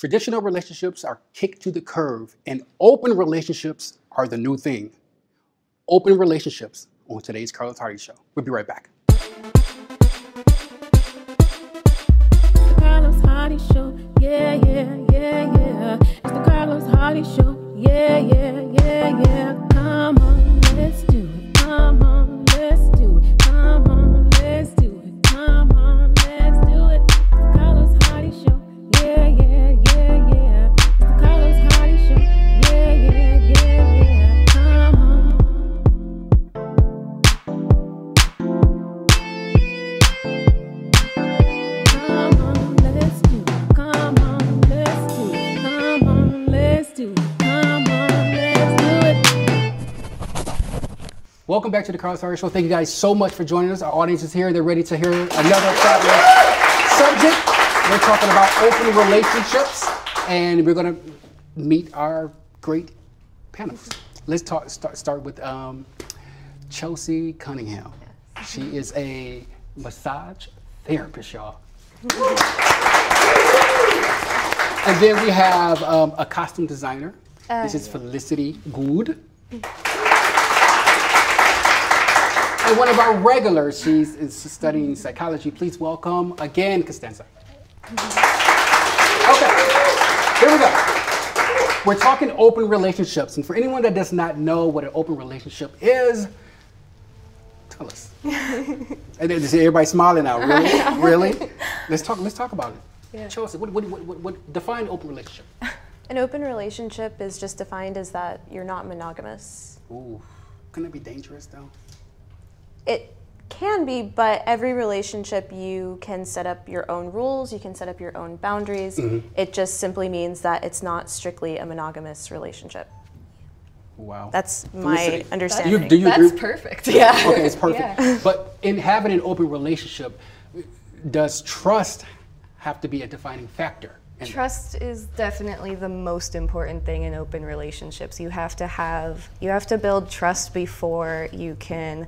Traditional relationships are kicked to the curb, and open relationships are the new thing. Open relationships on today's Carlos Hardy Show. We'll be right back. The Carlos Hardy Show, yeah, yeah, yeah, yeah. It's the Carlos Hardy Show, yeah, yeah, yeah, yeah. Come on, let's do it. Come on, let's do it. Come on, let's do it. Come on, let's do it. It's the Carlos Hardy Show, yeah, yeah, yeah, yeah. It's the Carlos Hardy Show, yeah, yeah, yeah, yeah. Come on. Come on, let's do it. Come on, let's do it. Come on, let's do it. Come on, let's do it. Welcome back to the Carlos Hardy Show. Thank you guys so much for joining us. Our audience is here. They're ready to hear another fabulous subject. We're talking about open relationships, and we're going to meet our great panelists. Let's start with Chelsea Cunningham. She is a massage therapist, y'all. And then we have a costume designer. This is Felicity Good. And one of our regulars, she's studying psychology. Please welcome again, Costanza. Okay, here we go. We're talking open relationships. And for anyone that does not know what an open relationship is, tell us. And then everybody smiling now, really? Really? Let's talk about it. Yeah. Show us, what define open relationship? An open relationship is just defined as that you're not monogamous. Ooh, couldn't it be dangerous though? It can be, but every relationship you can set up your own rules, you can set up your own boundaries. Mm-hmm. It just simply means that it's not strictly a monogamous relationship. Wow. That's my Felicity, understanding. do you That's agree? perfect. Yeah. Okay, it's perfect. Yeah. But in having an open relationship, does trust have to be a defining factor? Trust is definitely the most important thing in open relationships. You have to build trust before you can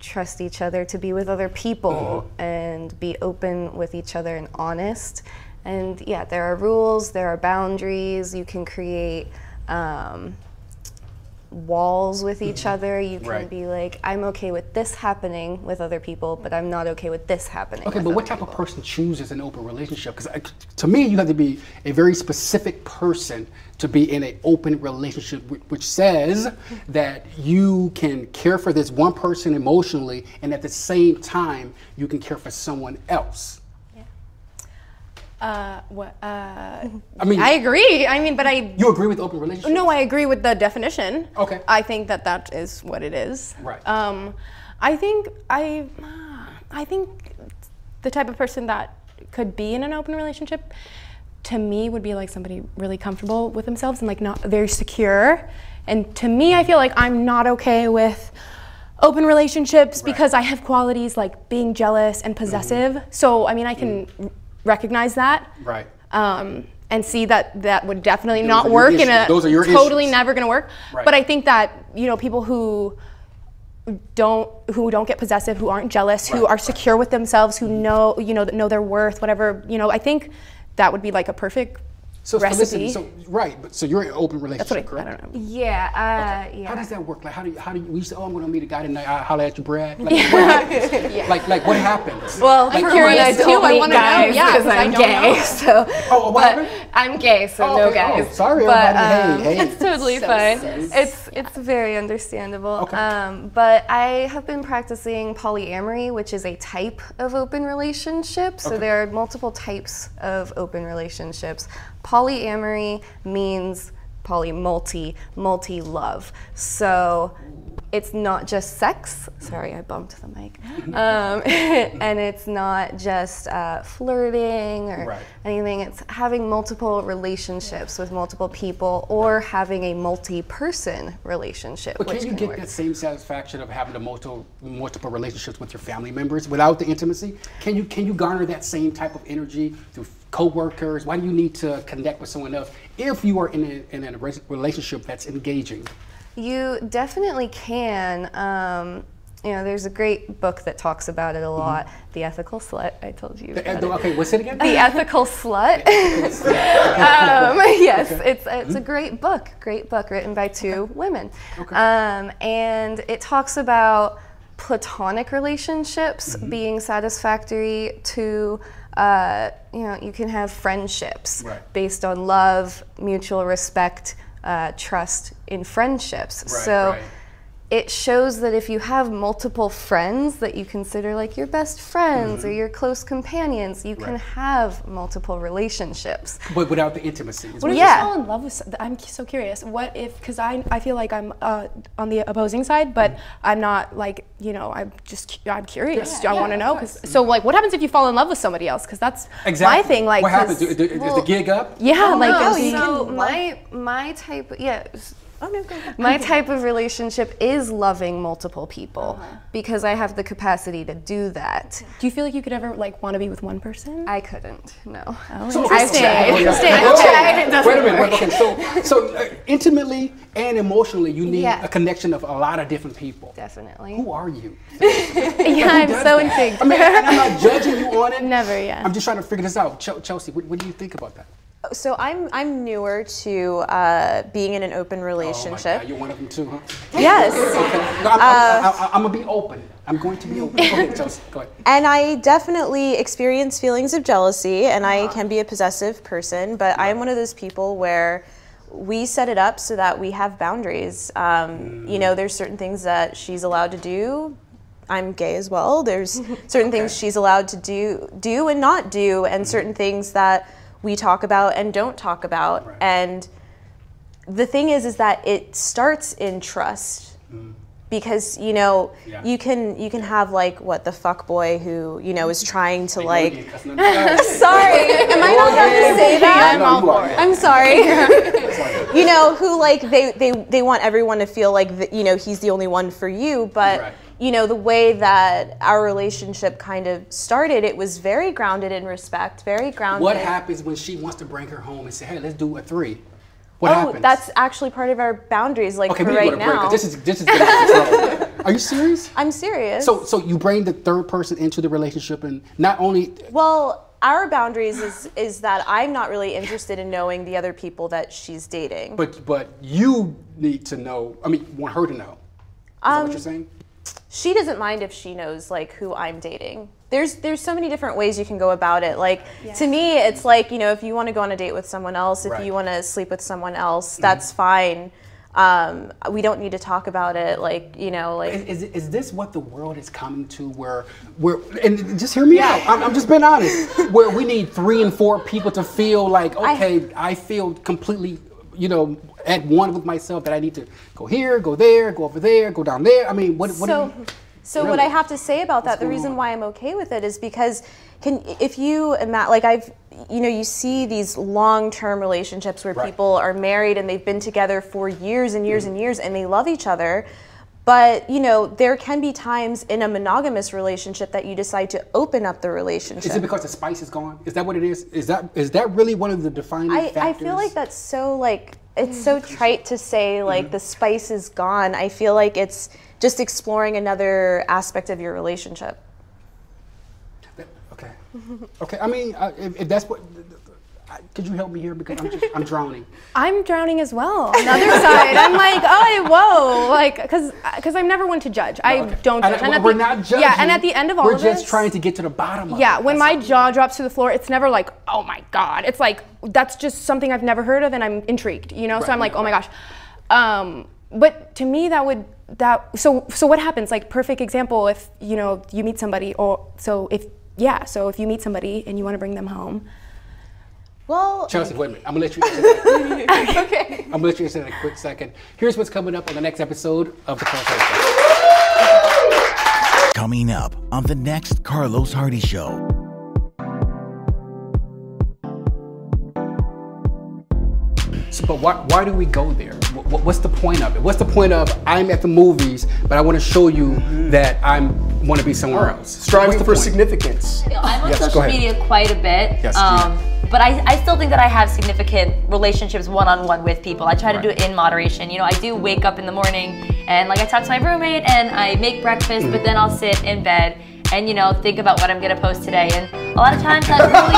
trust each other to be with other people and be open with each other and honest. And yeah, there are rules, there are boundaries. You can create walls with each other. You can be like, I'm okay with this happening with other people, but I'm not okay with this happening. Okay, with but what other type of people. person chooses an open relationship? Because to me, you have to be a very specific person to be in an open relationship, which says that you can care for this one person emotionally, and at the same time, you can care for someone else. I mean, I agree. I mean, but you agree with open relationships? No, I agree with the definition. Okay. I think that that is what it is. Right. I think the type of person that could be in an open relationship, to me, would be like somebody really comfortable with themselves and like not very secure. And to me, I feel like I'm not okay with open relationships because I have qualities like being jealous and possessive. So I mean, I can recognize that. Right. And see that that would definitely not work in a Those are your totally issues. never gonna work. Right. But I think that, you know, people who don't get possessive, who aren't jealous, who are secure with themselves, who know, you know, that know their worth, whatever, you know, I think that would be like a perfect recipe. So you're in an open relationship, That's what correct? I don't know. Yeah. Okay. Yeah. How does that work? Like, how do you say, oh, I'm gonna meet a guy tonight, I'll holler at you, Brad? Like, what happens? Like, what happens? Well, like, I'm curious too. I want to know. Yeah, because I'm gay. So, what happened? I'm gay, so Oh, no okay. guys. Oh, sorry, but everybody. Hey. it's totally So fine. sis. It's very understandable. Okay. But I have been practicing polyamory, which is a type of open relationship. So there are multiple types of open relationships. Polyamory means multi-love. So it's not just sex. Sorry, I bumped the mic. And it's not just flirting or anything. It's having multiple relationships with multiple people or having a multi-person relationship. But can you get that same satisfaction of having the multiple relationships with your family members without the intimacy? Can you garner that same type of energy through co-workers? Why do you need to connect with someone else if you are in a relationship that's engaging? You definitely can. you know, there's a great book that talks about it a lot. The Ethical Slut. I told you. Okay, what's it again? The Ethical Slut. Yes, it's a great book written by two women. Okay. And it talks about platonic relationships being satisfactory to, you know, you can have friendships based on love, mutual respect, trust in friendships. It shows that if you have multiple friends that you consider like your best friends or your close companions, you can have multiple relationships. But without the intimacy. What if you fall in love with, I'm so curious, what if, because I feel like I'm on the opposing side, but I'm not like, you know, I'm curious. I want to know. So like, what happens if you fall in love with somebody else? Because that's my thing. Like, what happens? Is the gig up? Yeah. So my type, my type of relationship is loving multiple people because I have the capacity to do that. Do you feel like you could ever like want to be with one person? I couldn't. No. So wait a minute. Okay. So intimately and emotionally, you need a connection of a lot of different people. Definitely. Who are you? I'm so intrigued. I mean, I'm not judging you on it. Never. Yeah. I'm just trying to figure this out. Chelsea, what do you think about that? So I'm newer to being in an open relationship. Oh my God, you're one of them too, huh? Yes. Okay. No, I'm gonna be open. I'm going to be open. Go ahead, Chelsea. Go ahead. And I definitely experience feelings of jealousy, and I can be a possessive person, but I'm one of those people where we set it up so that we have boundaries. You know, there's certain things that she's allowed to do. I'm gay as well. There's certain things she's allowed to do and not do, and certain things that we talk about and don't talk about. And the thing is that it starts in trust, because you know you can have like the fuck boy who, you know, is trying to like sorry, am I not allowed to say that? I'm sorry. You know, who like they want everyone to feel like you know, he's the only one for you, but you know, the way that our relationship kind of started, it was very grounded in respect, very grounded. What happens when she wants to bring her home and say, hey, let's do a 3? What happens? That's actually part of our boundaries, like for right now. This is getting trouble. Are you serious? I'm serious. So you bring the third person into the relationship, and not only... Well, our boundaries is that I'm not really interested in knowing the other people that she's dating. But you need to know, I mean, want her to know. Is that what you're saying? She doesn't mind if she knows like who I'm dating. There's so many different ways you can go about it. Like to me, it's like, you know, if you want to go on a date with someone else, if you want to sleep with someone else, that's fine. We don't need to talk about it. Like, you know, like is this what the world is coming to? Where and just hear me out. I'm just being honest. Where we need 3 and 4 people to feel like, okay, I feel completely, you know, at one with myself, that I need to go here, go there, go over there, go down there. I mean, what So what I have to say about that, the reason why I'm okay with it is because if you imagine, like you see these long-term relationships where people are married and they've been together for years and years and years and they love each other, but you know, there can be times in a monogamous relationship that you decide to open up the relationship. Is it because the spice is gone? Is that what it is? Is that really one of the defining factors? I feel like that's so like, it's so trite to say like the spice is gone. I feel like it's just exploring another aspect of your relationship. Okay. Okay. I mean, if that's what, could you help me here, because I'm drowning. I'm drowning as well. On the other side, I'm like, oh, whoa, like, because I'm never one to judge. I don't judge. And we're not judging. Yeah, and at the end of all of this, we're just trying to get to the bottom of it. Yeah, when my jaw drops to the floor, it's never like, oh my God. It's like, that's just something I've never heard of, and I'm intrigued, you know? So I'm like, oh my gosh. But to me, so what happens? Like, perfect example, if, you know, you meet somebody, so if you meet somebody and you want to bring them home. Well, Chelsea, wait a minute. I'm gonna let you answer that. Okay. I'm gonna let you answer that in a quick second. Here's what's coming up on the next episode of the Carlos Hardy Show. Coming up on the next Carlos Hardy Show. So, but why do we go there? What's the point of it? What's the point of I'm at the movies, but I want to show you that I want to be somewhere else? Striving for significance. I'm on social media quite a bit. Yes, but I still think that I have significant relationships one-on-one with people. I try to do it in moderation. You know, I do wake up in the morning and like I talk to my roommate and I make breakfast, but then I'll sit in bed and, you know, think about what I'm gonna post today. And a lot of times I'm really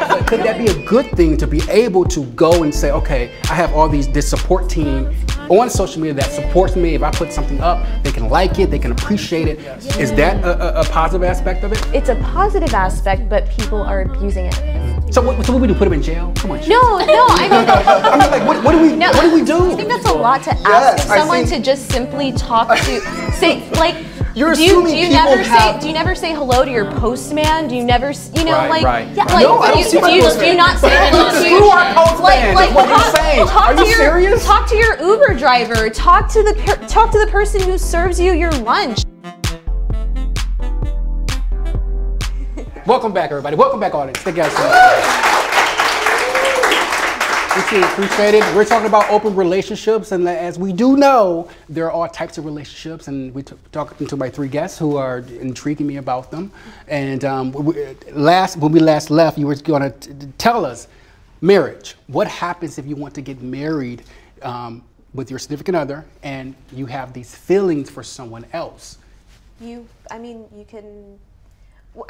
But could that be a good thing to be able to go and say, okay, I have all this support team on social media that supports me. If I put something up, they can like it, they can appreciate it. Is that a positive aspect of it? It's a positive aspect, but people are abusing it. So what do we do? Put them in jail? Come on. No, I mean, I mean, like, what do we do? I think that's a lot to ask of someone to just simply talk to, say, like, do you never say hello to your postman? Do you never, you know, Right, like, right. yeah, like, No, I don't see my do you postman. not say hello to Screw our postman. like, What are you saying? Are you serious? Talk to your Uber driver. Talk to the person who serves you your lunch. Welcome back, everybody. Welcome back, audience. Thank you guys so much. Appreciate it. We're talking about open relationships, and as we do know, there are all types of relationships, and we're talking to my three guests who are intriguing me about them. And when we last left, you were going to tell us marriage. What happens if you want to get married with your significant other, and you have these feelings for someone else? I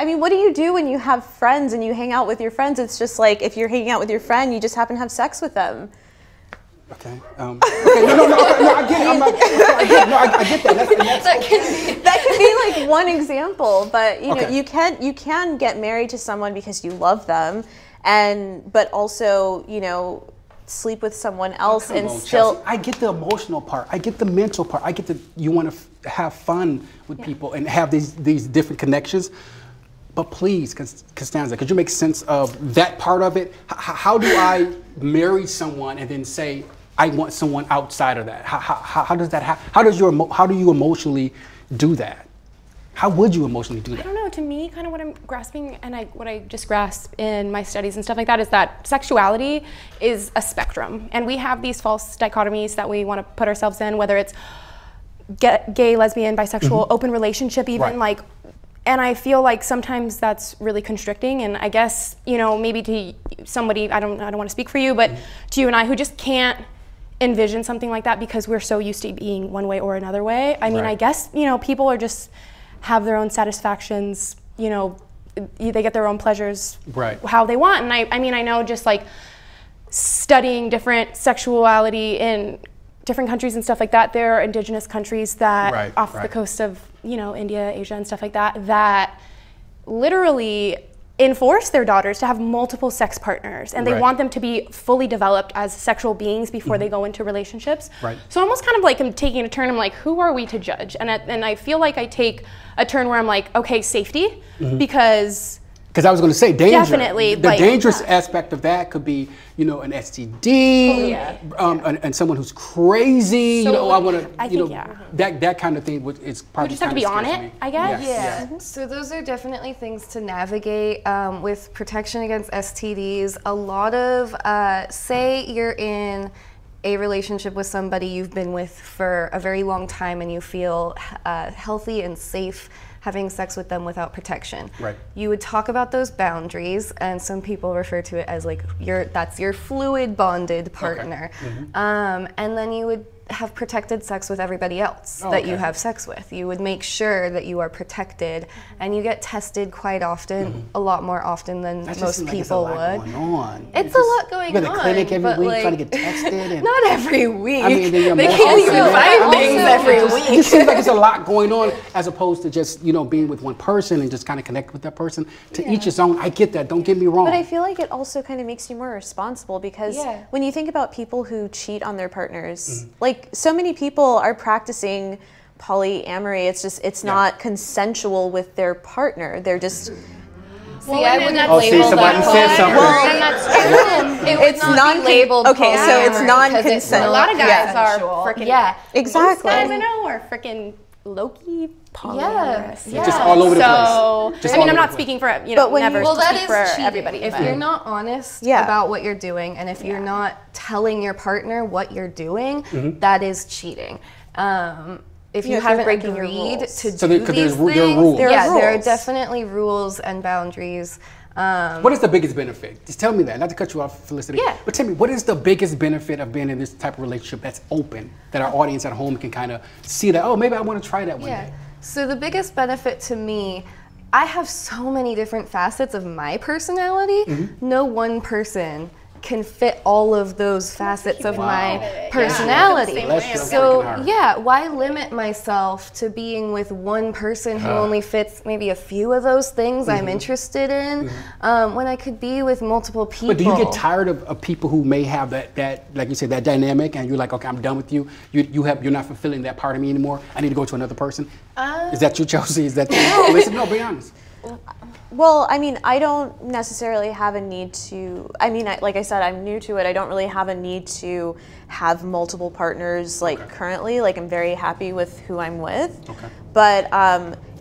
mean, what do you do when you have friends and you hang out with your friends? It's just like if you're hanging out with your friend, you just happen to have sex with them. Okay. No, I get it. I get that. That can be like one example, but you know, you can get married to someone because you love them, but also, you know, sleep with someone else and still. Chelsea, I get the emotional part. I get the mental part. I get you want to have fun with people and have these different connections. But please, Costanza, could you make sense of that part of it? How do I marry someone and then say I want someone outside of that? How does that happen? How do you emotionally do that? How would you emotionally do that? I don't know. To me, kind of what I'm grasping and what I just grasp in my studies and stuff like that is that sexuality is a spectrum, and we have these false dichotomies that we want to put ourselves in, whether it's gay, lesbian, bisexual, open relationship, even like. And I feel like sometimes that's really constricting, and I guess, you know, maybe to somebody, I don't want to speak for you, but to you and I who just can't envision something like that because we're so used to being one way or another way. I mean, I guess, you know, people are just have their own satisfactions, you know, they get their own pleasures how they want. And I mean, I know just like studying different sexuality in different countries and stuff like that, there are indigenous countries that off the coast of, you know, India, Asia and stuff like that, that literally enforce their daughters to have multiple sex partners, and they want them to be fully developed as sexual beings before they go into relationships. So almost kind of like I'm taking a turn, I'm like, who are we to judge? And I feel like I take a turn where I'm like, okay, safety, because I was going to say danger. Definitely. The dangerous aspect of that could be, you know, an STD, and someone who's crazy. So, you know, I want to, you know, that kind of thing is probably. You just have to be on it, I guess. Yeah. So those are definitely things to navigate with protection against STDs. A lot of, say you're in a relationship with somebody you've been with for a very long time and you feel healthy and safe having sex with them without protection. You would talk about those boundaries, and some people refer to it as like that's your fluid bonded partner. And then you would have protected sex with everybody else that you have sex with. You would make sure that you are protected, and you get tested quite often, a lot more often than most people would. It's a lot going on. You go to the clinic every week trying to get tested. And not every week. I mean, they can't even find things every week. It just seems like it's a lot going on, as opposed to just, you know, being with one person and just kind of connect with that person. To each his own. I get that. Don't get me wrong. But I feel like it also kind of makes you more responsible, because when you think about people who cheat on their partners, like so many people are practicing polyamory. It's not consensual with their partner. They're just. See, I wouldn't label that. Said something. Well, and that's true. It's not labeled. Okay, so it's non-consent. A lot of guys are freaking. Exactly. I don't know, or freaking Loki polyamorous. Just all over the place. Just I mean, I'm not speaking for, you know, never speak for cheating. everybody. If you're not honest about what you're doing, and if you're not telling your partner what you're doing, that is cheating. If you haven't agreed to do these things, there are definitely rules and boundaries What is the biggest benefit? Just tell me that. Not to cut you off, Felicity. Yeah. But tell me, what is the biggest benefit of being in this type of relationship that's open, that our audience at home can kind of see that, oh, maybe I want to try that one day? So the biggest benefit to me, I have so many different facets of my personality. No one person can fit all of those facets of my personality. So why limit myself to being with one person who only fits maybe a few of those things I'm interested in, when I could be with multiple people? But do you get tired of people who may have that like you said, that dynamic, and you're like, okay, I'm done with you. You're not fulfilling that part of me anymore. I need to go to another person. Is that you, Chelsea? Is that you? Listen, no, be honest. Well, I mean, I don't necessarily have a need to, I mean, like I said, I'm new to it. I don't really have a need to have multiple partners like currently. Like, I'm very happy with who I'm with. But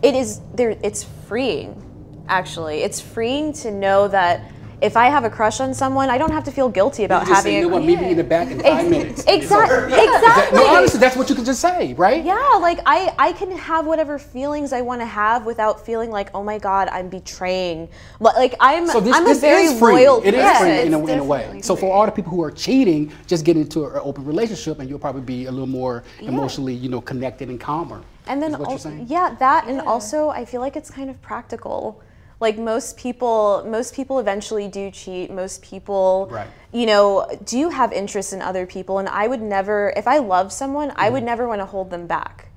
it's freeing, actually. It's freeing to know that if I have a crush on someone, I don't have to feel guilty about having you know what, meet me in the back in 5 minutes. Exactly. No, honestly, that's what you can just say, right? Yeah, like I can have whatever feelings I want to have without feeling like, oh my God, I'm betraying. Like I'm a very loyal person. It is free in a way. So for all the people who are cheating, just get into an open relationship, and you'll probably be a little more emotionally, connected and calmer. And then, and also I feel like it's kind of practical. Like most people eventually do cheat. Most people, do have interest in other people. And I would never, if I love someone, I would never want to hold them back.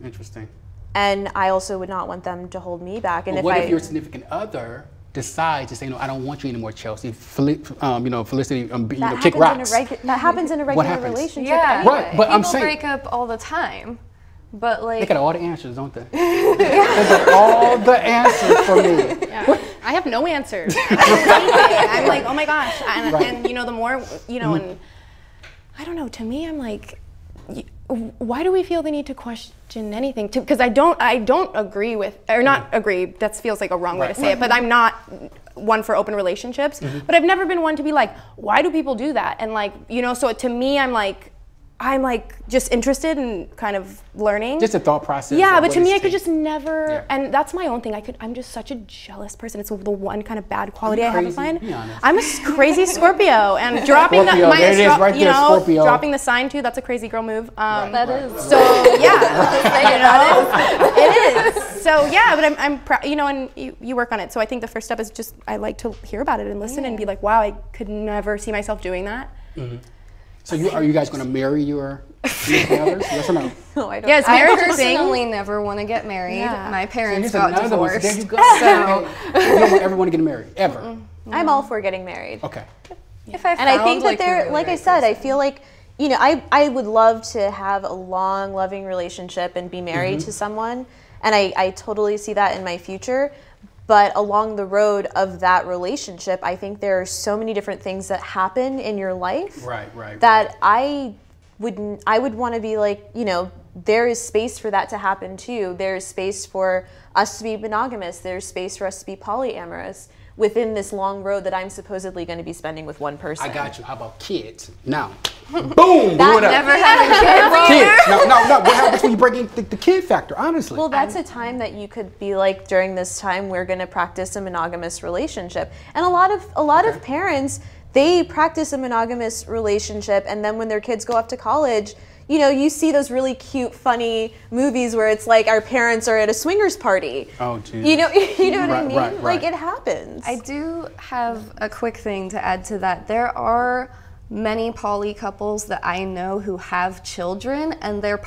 Interesting. And I also would not want them to hold me back. And what if your significant other decides to say, no, I don't want you anymore, Chelsea. Felicity, kick rocks. That happens in a regular relationship. Yeah, right. But I'm saying, break up all the time. But like, they got all the answers, don't they? They got all the answers for me. I have no answers. I'm like, oh my gosh, and the more and I don't know. To me, I'm like, why do we feel the need to question anything? Because I don't agree with, or not agree. That feels like a wrong way to say it. But I'm not one for open relationships. But I've never been one to be like, why do people do that? And like, so to me, I'm like just interested in kind of learning. Just a thought process. Yeah, but to me, I could just never, and that's my own thing. I'm just such a jealous person. It's the one kind of bad quality I have of mine. I'm a crazy Scorpio, and dropping dropping the sign too. That's a crazy girl move. That is. So it is. So yeah, but I'm proud, and you work on it. So I think the first step is just, I like to hear about it and listen and be like, wow, I could never see myself doing that. So are you guys going to marry your others? Yes or no? No, I don't. Yes, I personally never want to get married. Yeah. My parents got divorced. There you go. So you don't want everyone to get married, ever? I'm all for getting married. Okay. And I think that they're, like I said, I feel like, I would love to have a long, loving relationship and be married to someone. And I totally see that in my future. But along the road of that relationship, I think there are so many different things that happen in your life that I would want to be like, there is space for that to happen too. There's space for us to be monogamous. There's space for us to be polyamorous within this long road that I'm supposedly going to be spending with one person. I got you. How about kids? Now, boom, that never happened. Kids. No. What happens when you bring in the kid factor, honestly? Well, that's a time that you could be like, during this time, we're going to practice a monogamous relationship. And a lot of parents, they practice a monogamous relationship, and then when their kids go off to college, you see those really cute, funny movies where it's like our parents are at a swingers party. Oh, geez. You know what I mean? Right. Like, it happens. I do have a quick thing to add to that. There are many poly couples that I know who have children, and their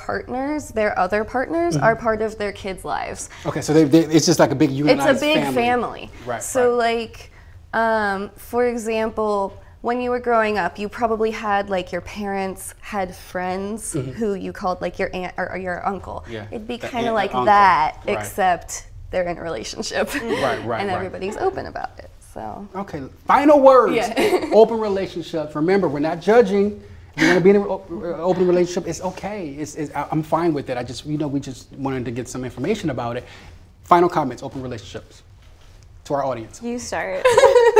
other partners, are part of their kids' lives. Okay, so it's just like a big unionized It's a big family. Right. So like, for example, when you were growing up, you probably had like your parents had friends who you called like your aunt or your uncle. Yeah. It'd be kind of like that, except they're in a relationship. Right. And everybody's open about it. So. Okay, final words. Open relationships. Remember, we're not judging. If you're going to be in an open relationship, it's okay. I'm fine with it. We just wanted to get some information about it. Final comments, open relationships. To our audience. You start.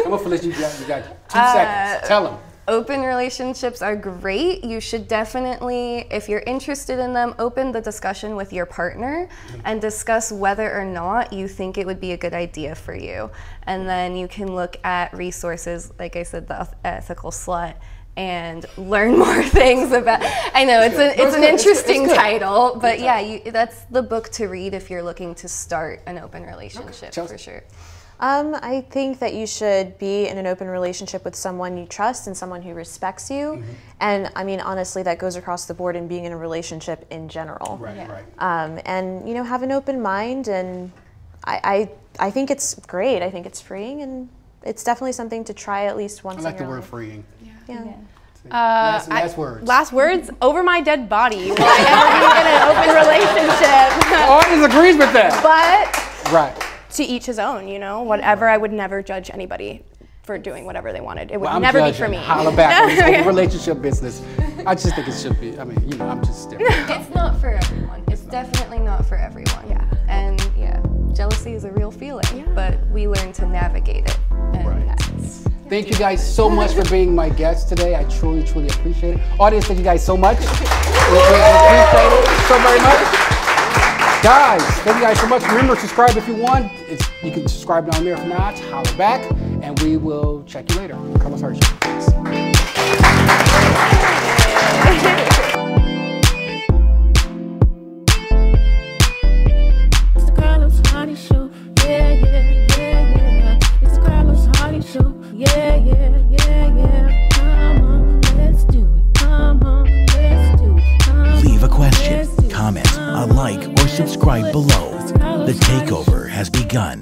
Come on, Felicity, you got 2 seconds. Tell them. Open relationships are great. You should definitely, if you're interested in them, open the discussion with your partner and discuss whether or not you think it would be a good idea for you. And then you can look at resources, like I said, the Ethical Slut, and learn more things about. I know it's an interesting title, but yeah, that's the book to read if you're looking to start an open relationship, for sure. I think that you should be in an open relationship with someone you trust and someone who respects you. And I mean, honestly, that goes across the board in being in a relationship in general. And, you know, have an open mind, and I think it's great. I think it's freeing, and it's definitely something to try at least once in your life. I like the word freeing. Last words. Last words, over my dead body. Will I ever be in an open relationship? The audience agrees with that. But to each his own, you know, whatever. I would never judge anybody for doing whatever they wanted. It would never be for me. Holla back on this whole relationship business. I just think it should be. I mean, you know, I'm just different. It's not for everyone. It's definitely not for everyone. Yeah. And yeah, jealousy is a real feeling, but we learn to navigate it. And Thank you guys so much for being my guests today. I truly, truly appreciate it. Audience, thank you guys so much. We appreciate it so very much. Guys, thank you guys so much. Remember, subscribe if you want. You can subscribe down there. If not, holler back, and we will check you later. Carlos Hardy Show. Thanks. It's the Carlos Hardy Show. Yeah, yeah, yeah, yeah. It's the Carlos Hardy Show. Yeah, yeah, yeah, yeah. Come on, let's do it. Come on, let's do it. Leave a question, comment, a like, or subscribe below. The takeover has begun.